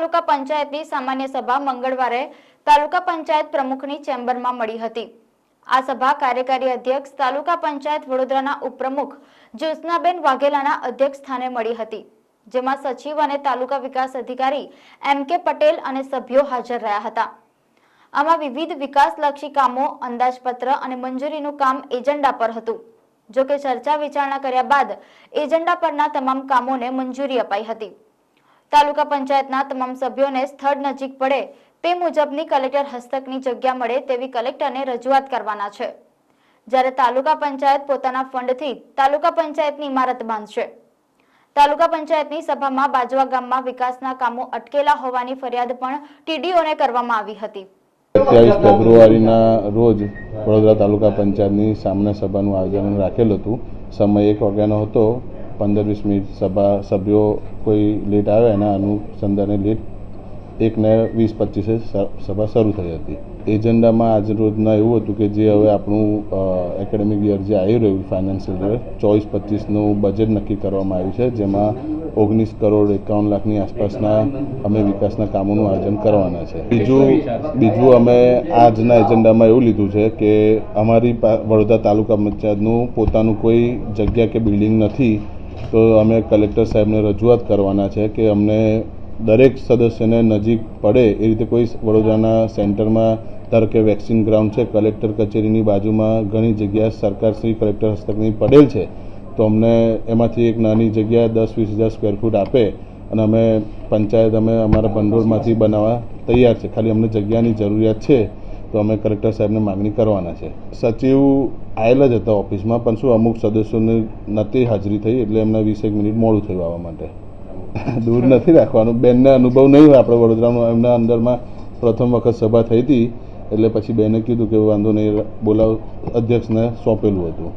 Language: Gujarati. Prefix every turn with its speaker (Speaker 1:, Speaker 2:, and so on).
Speaker 1: તાલુકા પંચાયતની સામાન્ય સભા મંગળવારે તાલુકા પંચાયત પ્રમુખની ચેમ્બરમાં મળી હતી। આ સભા કાર્યકારી અધ્યક્ષ તાલુકા પંચાયત વડોદરાના ઉપપ્રમુખ જ્યોત્સનાબેન વાઘેલાના અધ્યક્ષ સ્થાને મળી હતી, જેમાં સચિવ અને તાલુકા વિકાસ અધિકારી એમ.કે. પટેલ અને સભ્યો હાજર રહ્યા હતા। આમાં વિવિધ વિકાસલક્ષી કામો, અંદાજપત્ર અને મંજૂરીનું કામ એજન્ડા પર હતું। જો કે ચર્ચા વિચારણા કર્યા બાદ એજન્ડા પરના તમામ કામોને મંજૂરી અપાઈ હતી। તાલુકા પંચાયતના તમામ સભ્યોને સ્થળ નજીક પડે તે મુજબની કલેક્ટર હસ્તકની જગ્યા મળે તેવી કલેક્ટરને રજૂઆત કરવાના છે, જ્યારે તાલુકા પંચાયત પોતાના ફંડથી તાલુકા પંચાયતની ઇમારત બાંધશે। તાલુકા પંચાયતની સભામાં બાજવા ગામમાં વિકાસના કામો અટકેલા હોવાની ફરિયાદ પણ ટીડીઓને કરવામાં આવી હતી।
Speaker 2: 27 ફેબ્રુઆરીના રોજ વડોદરા તાલુકા પંચાયતની સામાન્ય સભાનું આયોજન રાખેલું હતું। સમય 1 વાગ્યાનો હતો। 15-20 મિનિટ સભ્યો કોઈ લેટ આવ્યા, એના અનુસંધાને લેટ 1:20-25 સભા શરૂ થઈ હતી। એજન્ડામાં આજ રોજના એવું હતું કે જે હવે આપણું એકેડેમિક યર જે આવી રહ્યું ફાઇનાન્શિયલ યર 24-25નું બજેટ નક્કી કરવામાં આવ્યું છે, જેમાં 19 કરોડ 51 લાખની આસપાસના અમે વિકાસના કામોનું આયોજન કરવાના છે। બીજું અમે આજના એજન્ડામાં એવું લીધું છે કે અમારી વડોદરા તાલુકા પંચાયતનું પોતાનું કોઈ જગ્યા કે બિલ્ડિંગ નથી, તો અમે કલેક્ટર સાહેબને રજૂઆત કરવાના છે કે અમને દરેક સદસ્યને નજીક પડે એ રીતે કોઈ વડોદરાના સેન્ટરમાં, ધારો કે વેક્સિન ગ્રાઉન્ડ છે, કલેક્ટર કચેરીની બાજુમાં ઘણી જગ્યા સરકારશ્રી કલેક્ટર હસ્તકની પડેલ છે, તો અમને એમાંથી એક નાની જગ્યા 10-20 હજાર સ્ક્વેર ફૂટ આપે અને અમે પંચાયત અમારા ભંડોળમાંથી બનાવવા તૈયાર છે। ખાલી અમને જગ્યાની જરૂરિયાત છે, તો અમે કલેક્ટર સાહેબને માગણી કરવાના છે। સચિવ આવેલા જ હતા ઓફિસમાં, પણ શું અમુક સદસ્યોને નથી હાજરી થઈ, એટલે એમને 20 મિનિટ મોડું થયું આવવા માટે। દૂર નથી રાખવાનું, બેનને અનુભવ નહીં હોય આપણે વડોદરામાં, એમના અંદરમાં પ્રથમ વખત સભા થઈ હતી, એટલે પછી બેને કીધું કે વાંધો નહીં, બોલાવ અધ્યક્ષને સોંપેલું હતું।